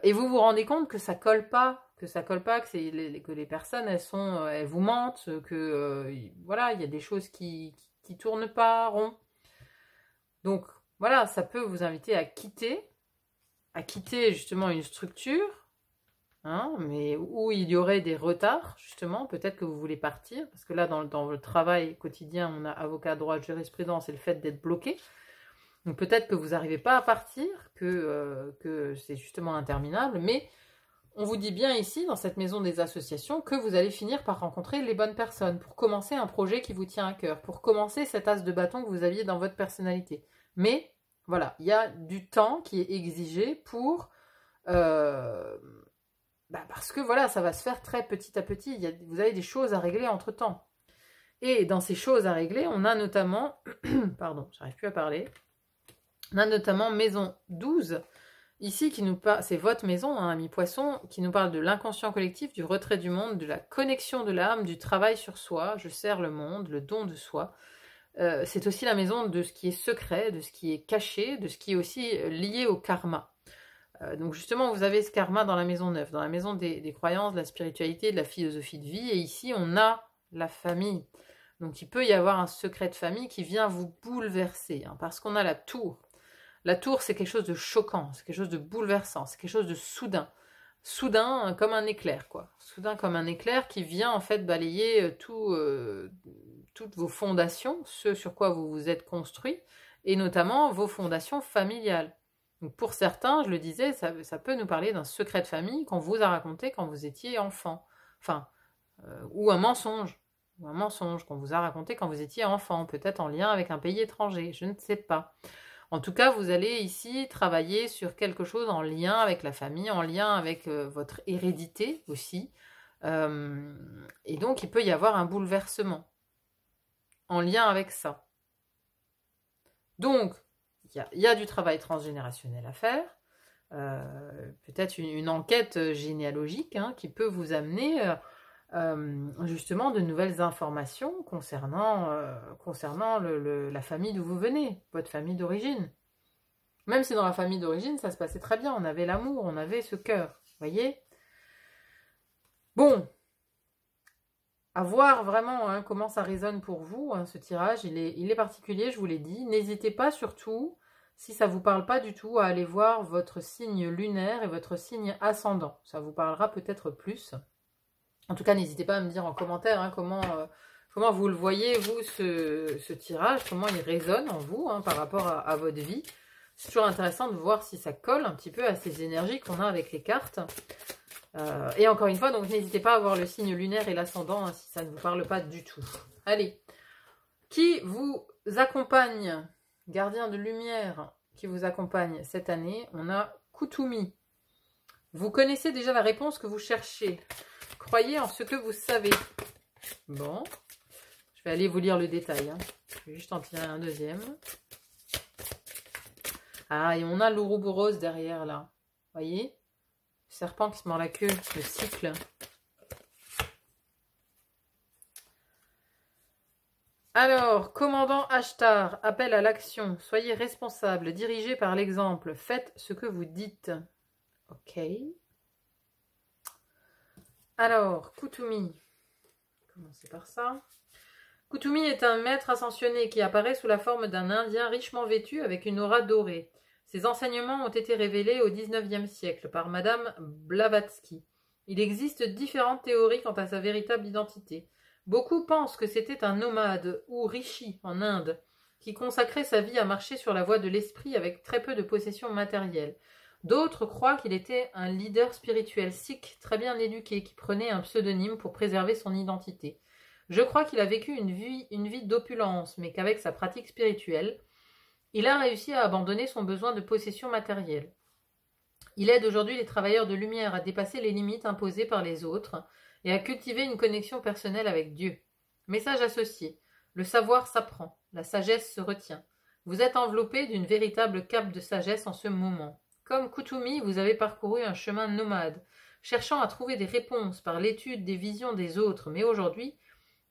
et vous vous rendez compte que ça colle pas, que les personnes, elles vous mentent, voilà, il y a des choses qui tournent pas rond. Donc, voilà, ça peut vous inviter à quitter justement une structure, hein, mais où il y aurait des retards, justement, peut-être que vous voulez partir, parce que là, dans le travail quotidien, on a avocat, droit, jurisprudence et le fait d'être bloqué. Donc peut-être que vous n'arrivez pas à partir, que c'est justement interminable, mais on vous dit bien ici, dans cette maison des associations, que vous allez finir par rencontrer les bonnes personnes pour commencer un projet qui vous tient à cœur, pour commencer cet as de bâton que vous aviez dans votre personnalité. Mais voilà, il y a du temps qui est exigé pour... parce que voilà, ça va se faire très petit à petit. Vous avez des choses à régler entre-temps. Et dans ces choses à régler, on a notamment... Pardon, j'arrive plus à parler. On a notamment maison 12, ici, qui nous parle, c'est votre maison, hein, ami poisson, qui nous parle de l'inconscient collectif, du retrait du monde, de la connexion de l'âme, du travail sur soi, je sers le monde, le don de soi. C'est aussi la maison de ce qui est secret, de ce qui est caché, de ce qui est aussi lié au karma. Donc justement, vous avez ce karma dans la maison 9, dans la maison des croyances, de la spiritualité, de la philosophie de vie, et ici, on a la famille. Donc il peut y avoir un secret de famille qui vient vous bouleverser, hein, parce qu'on a la tour. La tour, c'est quelque chose de choquant, c'est quelque chose de bouleversant, c'est quelque chose de soudain. Soudain comme un éclair, quoi. Soudain comme un éclair qui vient en fait balayer toutes vos fondations, ce sur quoi vous vous êtes construit, et notamment vos fondations familiales. Donc pour certains, je le disais, ça peut nous parler d'un secret de famille qu'on vous a raconté quand vous étiez enfant. Enfin, ou un mensonge qu'on vous a raconté quand vous étiez enfant, peut-être en lien avec un pays étranger, je ne sais pas. En tout cas, vous allez ici travailler sur quelque chose en lien avec la famille, en lien avec votre hérédité aussi. Et donc, il peut y avoir un bouleversement en lien avec ça. Donc, il y a du travail transgénérationnel à faire. Peut-être une enquête généalogique, hein, qui peut vous amener justement de nouvelles informations concernant la famille d'où vous venez, votre famille d'origine. Même si dans la famille d'origine, ça se passait très bien, on avait l'amour, on avait ce cœur, voyez. Bon, à voir vraiment, hein, comment ça résonne pour vous, hein, ce tirage, il est particulier, je vous l'ai dit. N'hésitez pas surtout, si ça ne vous parle pas du tout, à aller voir votre signe lunaire et votre signe ascendant. Ça vous parlera peut-être plus. En tout cas, n'hésitez pas à me dire en commentaire, hein, comment vous le voyez, vous, ce tirage, comment il résonne en vous, hein, par rapport à votre vie. C'est toujours intéressant de voir si ça colle un petit peu à ces énergies qu'on a avec les cartes. Et encore une fois, donc n'hésitez pas à voir le signe lunaire et l'ascendant, hein, si ça ne vous parle pas du tout. Allez, qui vous accompagne, gardien de lumière qui vous accompagne cette année, on a Kutumi. Vous connaissez déjà la réponse que vous cherchez. Croyez en ce que vous savez. Bon, je vais aller vous lire le détail, hein. Je vais juste en tirer un deuxième. Ah, et on a l'Ouroboros derrière, là. Voyez? Le serpent qui se mord la queue, le cycle. Alors, commandant Ashtar, appel à l'action. Soyez responsable, dirigé par l'exemple. Faites ce que vous dites. Ok. Alors, Kutumi. Commencez par ça. Kutumi est un maître ascensionné qui apparaît sous la forme d'un Indien richement vêtu avec une aura dorée. Ses enseignements ont été révélés au XIXe siècle par Madame Blavatsky. Il existe différentes théories quant à sa véritable identité. Beaucoup pensent que c'était un nomade ou rishi en Inde, qui consacrait sa vie à marcher sur la voie de l'esprit avec très peu de possessions matérielles. D'autres croient qu'il était un leader spirituel sikh très bien éduqué qui prenait un pseudonyme pour préserver son identité. Je crois qu'il a vécu une vie d'opulence, mais qu'avec sa pratique spirituelle, il a réussi à abandonner son besoin de possession matérielle. Il aide aujourd'hui les travailleurs de lumière à dépasser les limites imposées par les autres et à cultiver une connexion personnelle avec Dieu. Message associé. Le savoir s'apprend, la sagesse se retient. Vous êtes enveloppé d'une véritable cape de sagesse en ce moment. Comme Kutumi, vous avez parcouru un chemin nomade, cherchant à trouver des réponses par l'étude des visions des autres, mais aujourd'hui,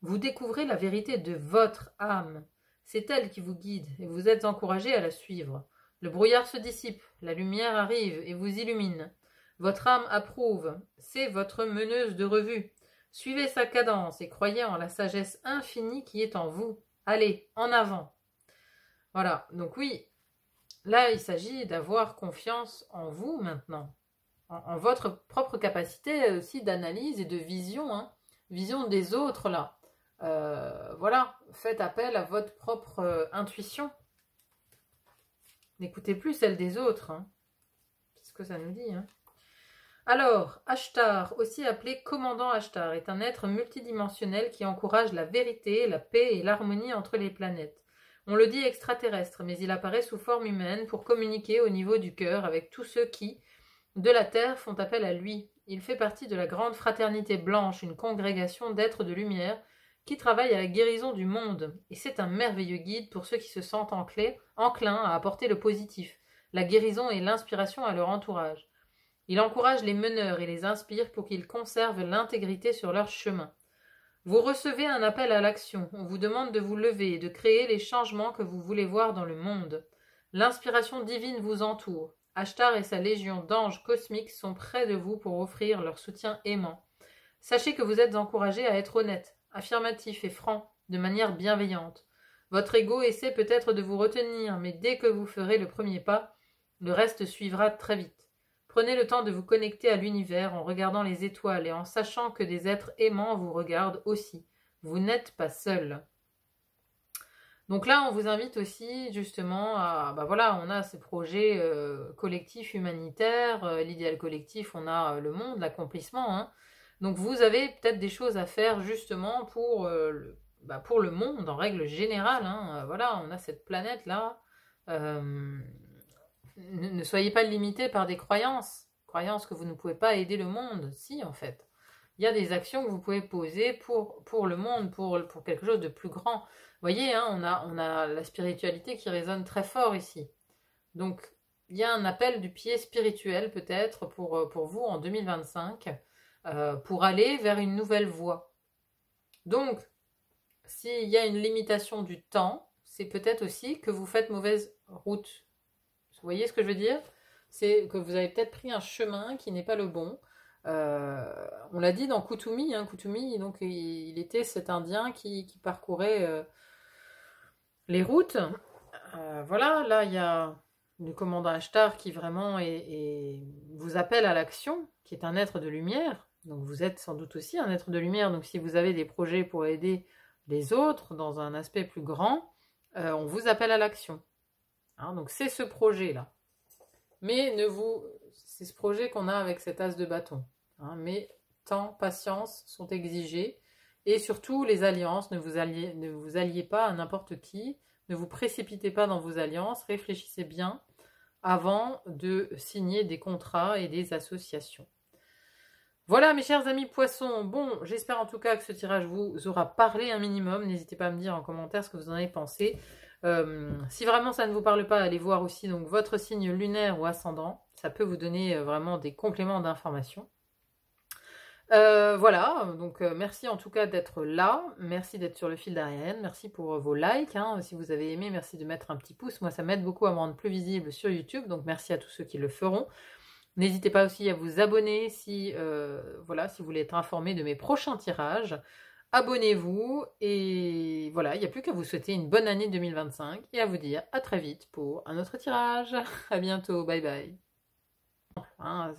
vous découvrez la vérité de votre âme. C'est elle qui vous guide, et vous êtes encouragé à la suivre. Le brouillard se dissipe, la lumière arrive et vous illumine. Votre âme approuve, c'est votre meneuse de revue. Suivez sa cadence et croyez en la sagesse infinie qui est en vous. Allez, en avant. Voilà, donc oui, là il s'agit d'avoir confiance en vous maintenant, en votre propre capacité aussi d'analyse et de vision, hein, vision des autres là. Voilà, faites appel à votre propre intuition. N'écoutez plus celle des autres, hein. C'est ce que ça nous dit, hein. Alors, Ashtar, aussi appelé commandant Ashtar, est un être multidimensionnel qui encourage la vérité, la paix et l'harmonie entre les planètes. On le dit extraterrestre, mais il apparaît sous forme humaine pour communiquer au niveau du cœur avec tous ceux qui, de la Terre, font appel à lui. Il fait partie de la grande fraternité blanche, une congrégation d'êtres de lumière qui travaille à la guérison du monde. Et c'est un merveilleux guide pour ceux qui se sentent enclins à apporter le positif, la guérison et l'inspiration à leur entourage. Il encourage les meneurs et les inspire pour qu'ils conservent l'intégrité sur leur chemin. Vous recevez un appel à l'action. On vous demande de vous lever et de créer les changements que vous voulez voir dans le monde. L'inspiration divine vous entoure. Ashtar et sa légion d'anges cosmiques sont près de vous pour offrir leur soutien aimant. Sachez que vous êtes encouragé à être honnête, affirmatif et franc, de manière bienveillante. Votre ego essaie peut-être de vous retenir, mais dès que vous ferez le premier pas, le reste suivra très vite. Prenez le temps de vous connecter à l'univers en regardant les étoiles et en sachant que des êtres aimants vous regardent aussi. Vous n'êtes pas seul. Donc là, on vous invite aussi justement à... voilà, on a ces projets collectifs humanitaires, l'idéal collectif, on a le monde, l'accomplissement. Hein. Donc vous avez peut-être des choses à faire justement pour le monde en règle générale. Hein. Voilà, on a cette planète-là. Ne soyez pas limité par des croyances que vous ne pouvez pas aider le monde. Si, en fait. Il y a des actions que vous pouvez poser pour le monde, pour quelque chose de plus grand. Vous voyez, hein, on a la spiritualité qui résonne très fort ici. Donc, il y a un appel du pied spirituel peut-être pour vous en 2025 pour aller vers une nouvelle voie. Donc, s'il y a une limitation du temps, c'est peut-être aussi que vous faites mauvaise route. Vous voyez ce que je veux dire? C'est que vous avez peut-être pris un chemin qui n'est pas le bon. On l'a dit dans Kutumi, hein, Kutumi, donc il était cet Indien qui parcourait les routes. Voilà, là il y a le commandant Ashtar qui vraiment vous appelle à l'action, qui est un être de lumière. Donc vous êtes sans doute aussi un être de lumière. Donc si vous avez des projets pour aider les autres dans un aspect plus grand, on vous appelle à l'action. Hein, donc c'est ce projet-là. Mais c'est ce projet qu'on a avec cet as de bâton. Hein, mais temps, patience sont exigés. Et surtout les alliances, ne vous alliez pas à n'importe qui. Ne vous précipitez pas dans vos alliances. Réfléchissez bien avant de signer des contrats et des associations. Voilà mes chers amis poissons. Bon, j'espère en tout cas que ce tirage vous aura parlé un minimum. N'hésitez pas à me dire en commentaire ce que vous en avez pensé. Si vraiment ça ne vous parle pas, allez voir aussi donc, votre signe lunaire ou ascendant. Ça peut vous donner vraiment des compléments d'information. Voilà, donc merci en tout cas d'être là. Merci d'être sur le fil d'Ariane. Merci pour vos likes. Hein. Si vous avez aimé, merci de mettre un petit pouce. Moi, ça m'aide beaucoup à me rendre plus visible sur YouTube. Donc merci à tous ceux qui le feront. N'hésitez pas aussi à vous abonner si vous voulez être informé de mes prochains tirages. Abonnez-vous et voilà, il n'y a plus qu'à vous souhaiter une bonne année 2025 et à vous dire à très vite pour un autre tirage. À bientôt, bye bye. Hein,